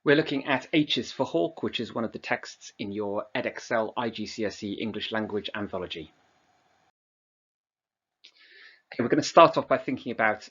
We're looking at H is for Hawk, which is one of the texts in your Edexcel IGCSE English Language Anthology. Okay, we're going to start off by thinking about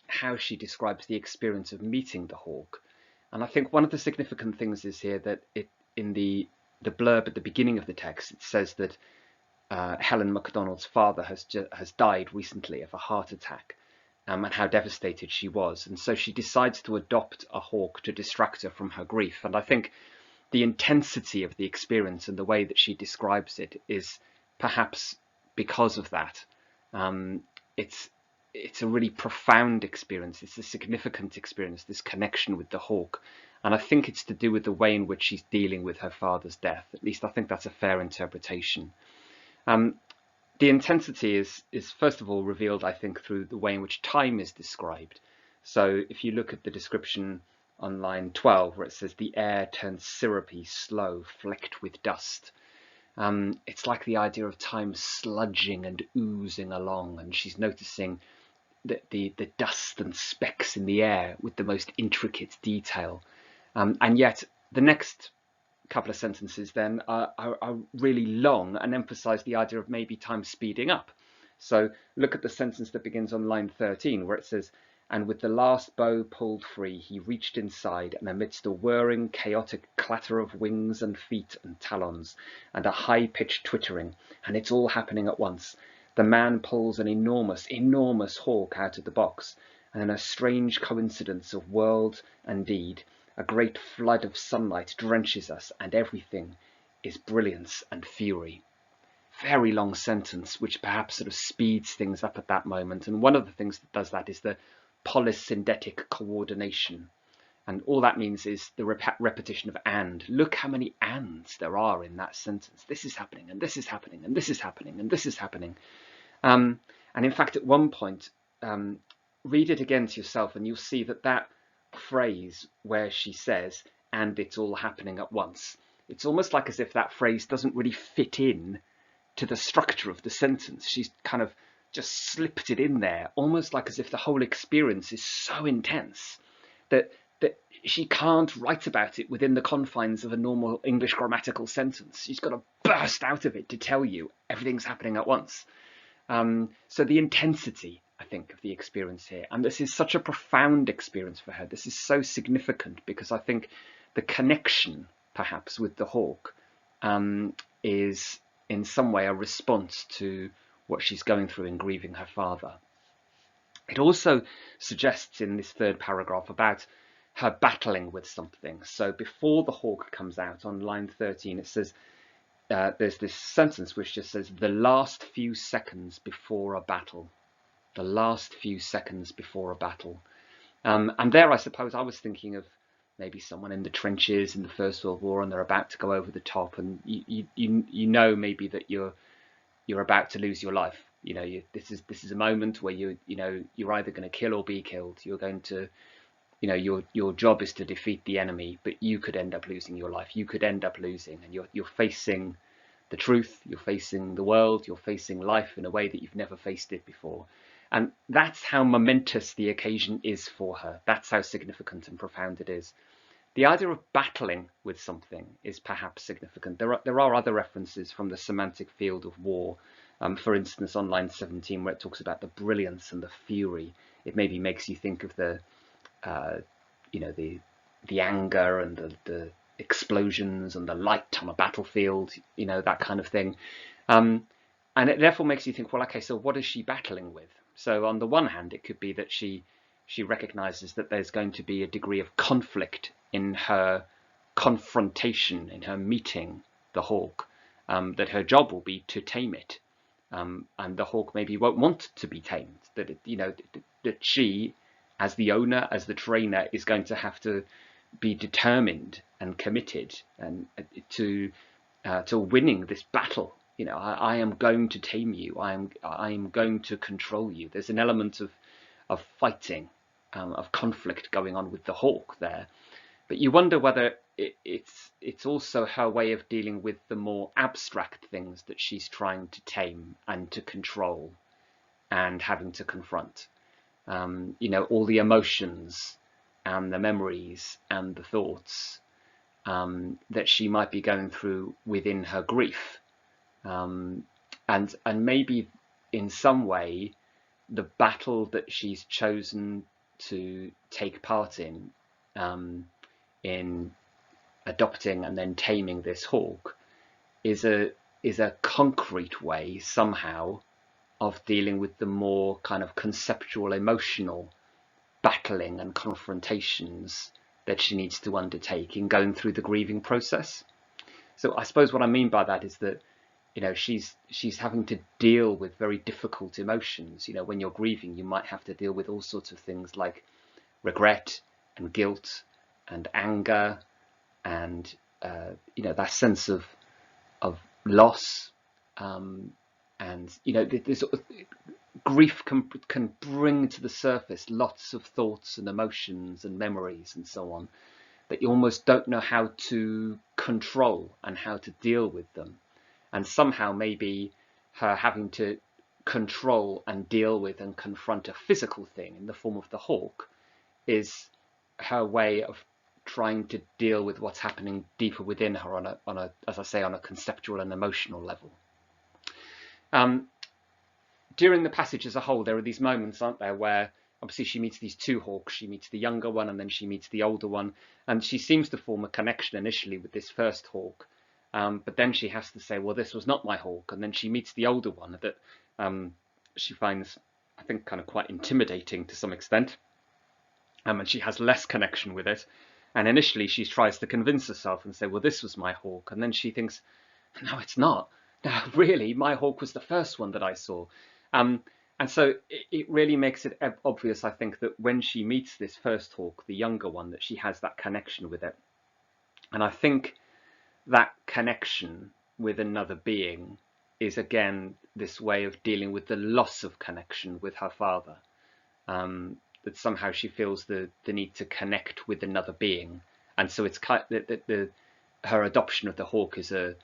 how she describes the experience of meeting the hawk. And I think one of the significant things is here that in the blurb at the beginning of the text, it says that Helen MacDonald's father has died recently of a heart attack. And how devastated she was. And so she decides to adopt a hawk to distract her from her grief. And I think the intensity of the experience and the way that she describes it is perhaps because of that. It's a really profound experience. It's a significant experience, this connection with the hawk. And I think it's to do with the way in which she's dealing with her father's death. At least I think that's a fair interpretation. The intensity is first of all revealed, I think, through the way in which time is described. So if you look at the description on line 12, where it says the air turns syrupy, slow, flecked with dust. It's like the idea of time sludging and oozing along, and she's noticing the dust and specks in the air with the most intricate detail. And yet the next couple of sentences then are really long and emphasize the idea of maybe time speeding up. So look at the sentence that begins on line 13, where it says, and with the last bow pulled free, he reached inside, and amidst a whirring, chaotic clatter of wings and feet and talons, and a high-pitched twittering, and it's all happening at once, the man pulls an enormous, enormous hawk out of the box, and in a strange coincidence of world and deed, a great flood of sunlight drenches us, and everything is brilliance and fury. Very long sentence, which perhaps sort of speeds things up at that moment. And one of the things that does that is the polysyndetic coordination. And all that means is the repetition of and. Look how many ands there are in that sentence. This is happening, and this is happening, and this is happening, and this is happening. And in fact, at one point, read it again to yourself, and you'll see that phrase where she says, and it's all happening at once. It's almost like as if that phrase doesn't really fit in to the structure of the sentence. She's kind of just slipped it in there, almost like as if the whole experience is so intense that she can't write about it within the confines of a normal English grammatical sentence. She's got to burst out of it to tell you everything's happening at once. So the intensity, I think, of the experience here, and this is such a profound experience for her. This is so significant because I think the connection, perhaps, with the hawk is in some way a response to what she's going through in grieving her father. It also suggests in this third paragraph about her battling with something. So before the hawk comes out on line 13, it says, there's this sentence which just says, the last few seconds before a battle. The last few seconds before a battle. And there, I suppose, I was thinking of maybe someone in the trenches in the First World War, and they're about to go over the top, and you know maybe that you're about to lose your life. You know, this is a moment where you're either going to kill or be killed. You're going to, your job is to defeat the enemy, but you could end up losing your life. You could end up losing, and you're facing the truth. You're facing the world. You're facing life in a way that you've never faced it before. And that's how momentous the occasion is for her. That's how significant and profound it is. The idea of battling with something is perhaps significant. There are other references from the semantic field of war. For instance, on line 17, where it talks about the brilliance and the fury, it maybe makes you think of the anger and the explosions and the light on a battlefield, that kind of thing. And it therefore makes you think, well, okay, so what is she battling with? So on the one hand, it could be that she recognizes that there's going to be a degree of conflict in her confrontation, in her meeting the hawk, that her job will be to tame it, and the hawk maybe won't want to be tamed. That that she, as the owner, as the trainer, is going to have to be determined and committed and to winning this battle. I am going to tame you. I am going to control you. There's an element of fighting, of conflict going on with the hawk there. But you wonder whether it's also her way of dealing with the more abstract things that she's trying to tame and to control and having to confront. All the emotions, and the memories and the thoughts that she might be going through within her grief, and maybe in some way the battle that she's chosen to take part in adopting and then taming this hawk is a concrete way somehow of dealing with the more kind of conceptual, emotional battling and confrontations that she needs to undertake in going through the grieving process. So I suppose what I mean by that is that, you know, she's having to deal with very difficult emotions. You know, when you're grieving, you might have to deal with all sorts of things like regret and guilt and anger and you know, that sense of loss, and you know, this grief can bring to the surface lots of thoughts and emotions and memories and so on that you almost don't know how to control and how to deal with them. And somehow maybe her having to control and deal with and confront a physical thing in the form of the hawk is her way of trying to deal with what's happening deeper within her on a as I say, on a conceptual and emotional level. During the passage as a whole, there are these moments, aren't there, where obviously she meets these two hawks. She meets the younger one and then she meets the older one, and she seems to form a connection initially with this first hawk, but then she has to say, well, this was not my hawk, and then she meets the older one that she finds, I think, kind of quite intimidating to some extent, and she has less connection with it. And initially she tries to convince herself and say, well, this was my hawk, and then she thinks, no, it's not. No, really, my hawk was the first one that I saw. And so it really makes it obvious, I think, that when she meets this first hawk, the younger one, that she has that connection with it. And I think that connection with another being is, again, this way of dealing with the loss of connection with her father. That somehow she feels the need to connect with another being. And so it's kind of, her adoption of the hawk is a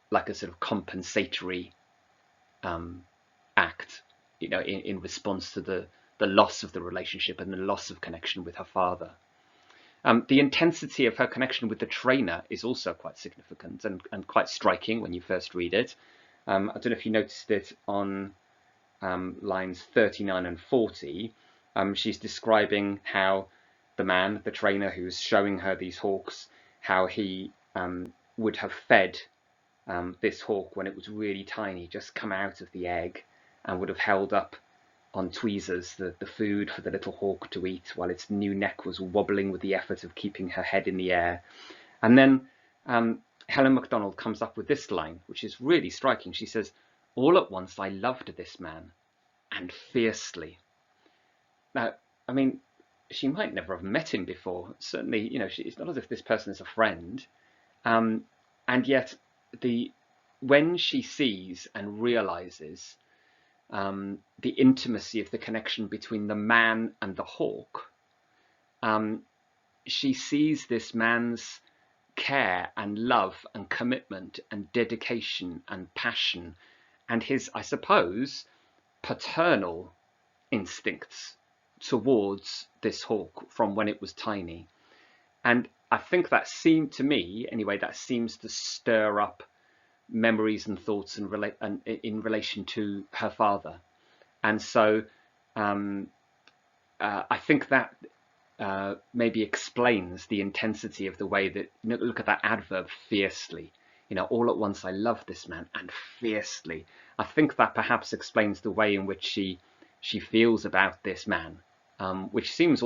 like a sort of compensatory act, you know, in response to the loss of the relationship and the loss of connection with her father. The intensity of her connection with the trainer is also quite significant and quite striking when you first read it. I don't know if you noticed it on lines 39 and 40. She's describing how the man, the trainer who's showing her these hawks, how he would have fed this hawk when it was really tiny, just come out of the egg, and would have held up on tweezers the food for the little hawk to eat while its new neck was wobbling with the effort of keeping her head in the air. And then Helen Macdonald comes up with this line, which is really striking. She says, "All at once I loved this man, and fiercely." Now, I mean, she might never have met him before. Certainly, you know, it's not as if this person is a friend. And yet, when she sees and realizes the intimacy of the connection between the man and the hawk, she sees this man's care and love and commitment and dedication and passion and his, I suppose, paternal instincts towards this hawk from when it was tiny. And I think that seemed to me, anyway, that seems to stir up memories and thoughts in relation to her father. And so I think that maybe explains the intensity of the way that, you know, look at that adverb, fiercely. You know, all at once I love this man, and fiercely. I think that perhaps explains the way in which she feels about this man, which seems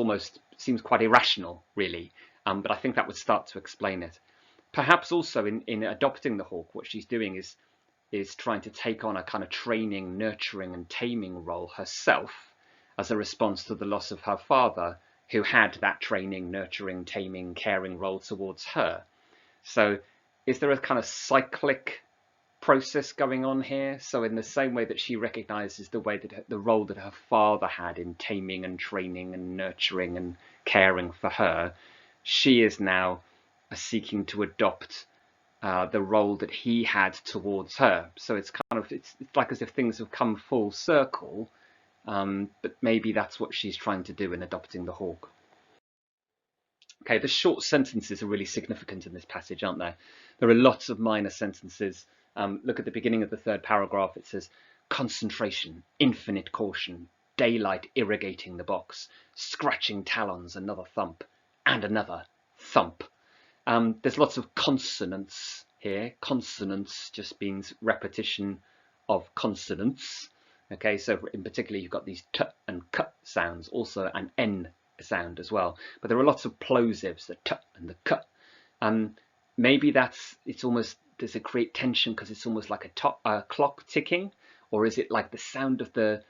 quite irrational, really. But I think that would start to explain it. Perhaps also in adopting the hawk, what she's doing is trying to take on a kind of training, nurturing, and taming role herself as a response to the loss of her father, who had that training, nurturing, taming, caring role towards her. So is there a kind of cyclic process going on here? So in the same way that she recognizes the role that her father had in taming and training and nurturing and caring for her, she is now seeking to adopt the role that he had towards her. So it's like as if things have come full circle, but maybe that's what she's trying to do in adopting the hawk. Okay, the short sentences are really significant in this passage, aren't they? There are lots of minor sentences. Look at the beginning of the third paragraph. It says, concentration, infinite caution, daylight irrigating the box, scratching talons, another thump, and another thump. There's lots of consonants here. Consonants just means repetition of consonants. Okay, so in particular, you've got these t and k sounds, also an n sound as well. But there are lots of plosives, the t and the k. Maybe it's almost, does it create tension because it's almost like a clock ticking, or is it like the sound of the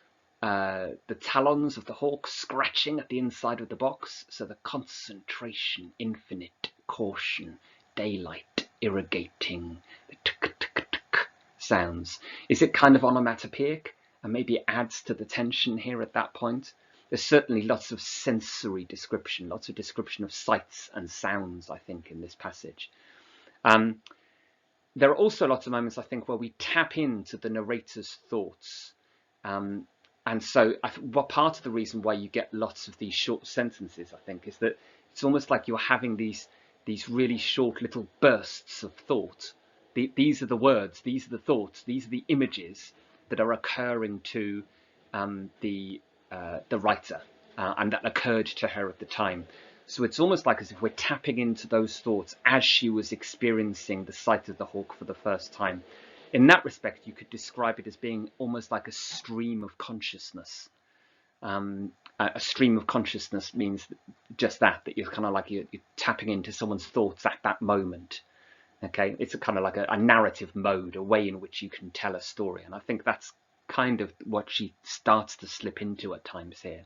talons of the hawk scratching at the inside of the box? So the concentration, infinite caution, daylight irrigating, the tuk sounds. Is it kind of onomatopoeic, and maybe it adds to the tension here at that point? There's certainly lots of sensory description, lots of description of sights and sounds, I think, in this passage. There are also lots of moments, I think, where we tap into the narrator's thoughts. And so part of the reason why you get lots of these short sentences, I think, is that it's almost like you're having these really short little bursts of thought. These are the words, these are the thoughts, these are the images that are occurring to the writer, and that occurred to her at the time. So it's almost like as if we're tapping into those thoughts as she was experiencing the sight of the hawk for the first time. In that respect, you could describe it as being almost like a stream of consciousness. A stream of consciousness means just that you're kind of like you're tapping into someone's thoughts at that moment. Okay, it's a kind of like a narrative mode, a way in which you can tell a story, and I think that's kind of what she starts to slip into at times here.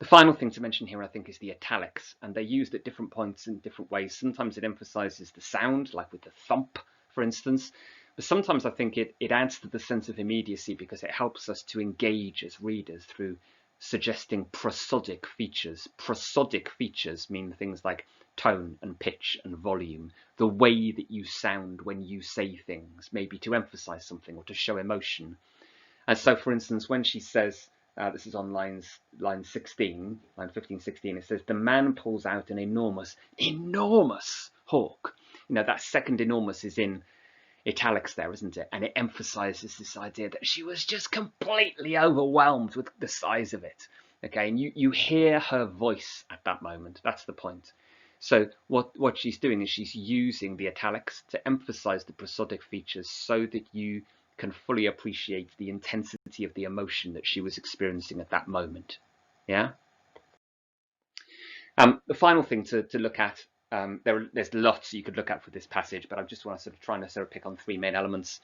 The final thing to mention here, I think, is the italics, and they're used at different points in different ways. Sometimes it emphasizes the sound, like with the thump, for instance, but sometimes I think it adds to the sense of immediacy because it helps us to engage as readers through suggesting prosodic features. Prosodic features mean things like tone and pitch and volume, the way that you sound when you say things, maybe to emphasize something or to show emotion. And so, for instance, when she says, this is on line 16, line 15, 16, it says, the man pulls out an enormous hawk. You know, that second enormous is in italics there, isn't it? And it emphasizes this idea that she was just completely overwhelmed with the size of it. Okay, and you hear her voice at that moment. That's the point. So what she's doing is she's using the italics to emphasize the prosodic features so that you can fully appreciate the intensity of the emotion that she was experiencing at that moment. Yeah. The final thing to look at, there's lots you could look at for this passage, but I just want to sort of try and pick on three main elements,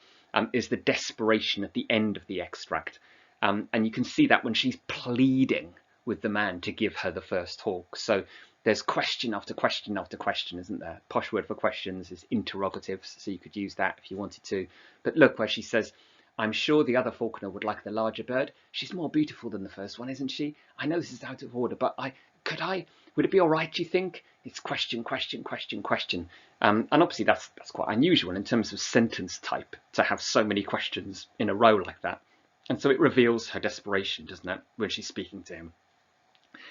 is the desperation at the end of the extract. And you can see that when she's pleading with the man to give her the first hawk. So there's question after question after question, isn't there? Posh word for questions is interrogatives, so you could use that if you wanted to. But look where she says, I'm sure the other falconer would like the larger bird. She's more beautiful than the first one, isn't she? I know this is out of order, but would it be all right, do you think? It's question, question, question, question. And obviously that's quite unusual in terms of sentence type, to have so many questions in a row like that. And so it reveals her desperation, doesn't it, when she's speaking to him.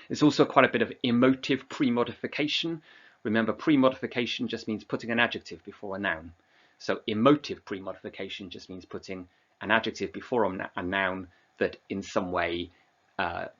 There's also quite a bit of emotive pre-modification. Remember, pre-modification just means putting an adjective before a noun. So emotive pre-modification just means putting an adjective before a noun that in some way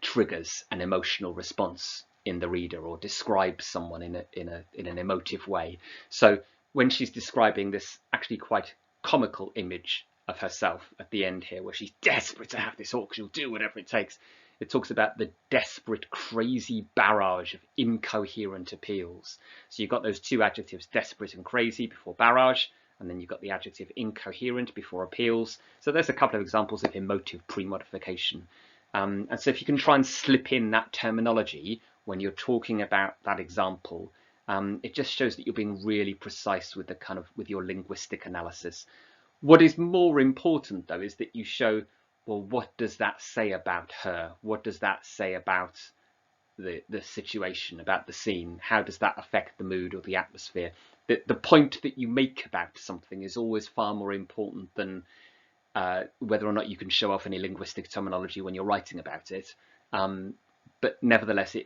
triggers an emotional response in the reader or describes someone in an emotive way. So when she's describing this actually quite comical image of herself at the end here, where she's desperate to have this hawk, she'll do whatever it takes, it talks about the desperate, crazy barrage of incoherent appeals. So you've got those two adjectives, desperate and crazy, before barrage, and then you've got the adjective incoherent before appeals. So there's a couple of examples of emotive pre-modification. And so if you can try and slip in that terminology when you're talking about that example, it just shows that you're being really precise with with your linguistic analysis. What is more important, though, is that you show, well, what does that say about her? What does that say about the situation, about the scene? How does that affect the mood or the atmosphere? The point that you make about something is always far more important than whether or not you can show off any linguistic terminology when you're writing about it. but nevertheless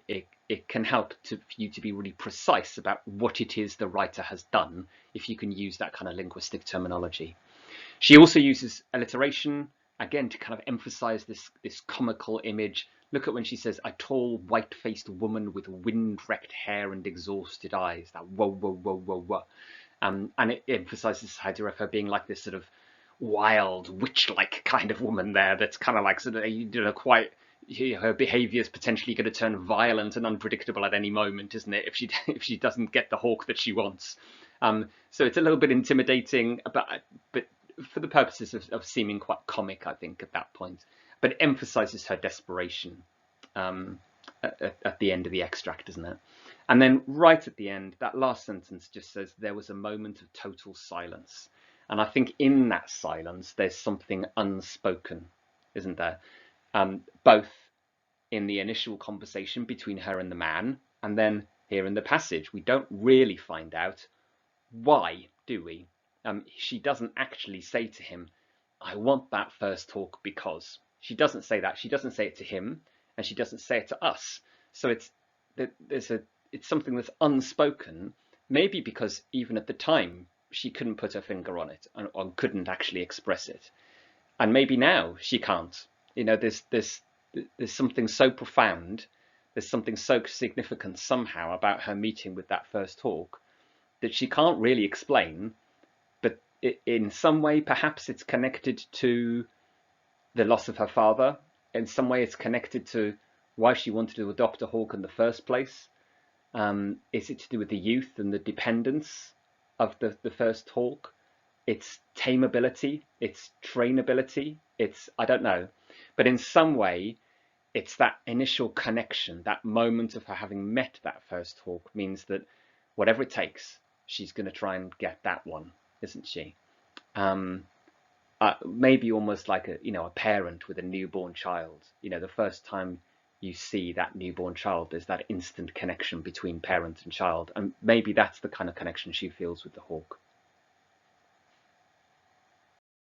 it can help for you to be really precise about what it is the writer has done if you can use that kind of linguistic terminology. She also uses alliteration, again, to kind of emphasize this comical image. Look at when she says, a tall, white-faced woman with wind-wrecked hair and exhausted eyes. That whoa, whoa, whoa, whoa, whoa. And it emphasizes the idea of her being like this sort of wild, witch-like kind of woman there that's kind of like sort of quite... her behavior is potentially going to turn violent and unpredictable at any moment, isn't it? If she doesn't get the hawk that she wants. So it's a little bit intimidating, but for the purposes of seeming quite comic, I think, at that point. But it emphasizes her desperation at the end of the extract, doesn't it? And then right at the end, that last sentence just says, there was a moment of total silence. And I think in that silence, there's something unspoken, isn't there? Both in the initial conversation between her and the man, and then here in the passage, we don't really find out why, do we? She doesn't actually say to him, I want that first talk because. She doesn't say that. She doesn't say it to him, and she doesn't say it to us. So it's something that's unspoken, maybe because even at the time she couldn't put her finger on it or couldn't actually express it, and maybe now she can't. There's something so profound, there's something so significant somehow about her meeting with that first hawk that she can't really explain, but in some way perhaps it's connected to the loss of her father. In some way it's connected to why she wanted to adopt a hawk in the first place. Is it to do with the youth and the dependence of the first hawk? It's tameability, it's trainability, I don't know. But in some way, it's that initial connection, that moment of her having met that first hawk means that whatever it takes, she's going to try and get that one, isn't she? Maybe almost like a parent with a newborn child. The first time you see that newborn child, there's that instant connection between parent and child, and maybe that's the kind of connection she feels with the hawk.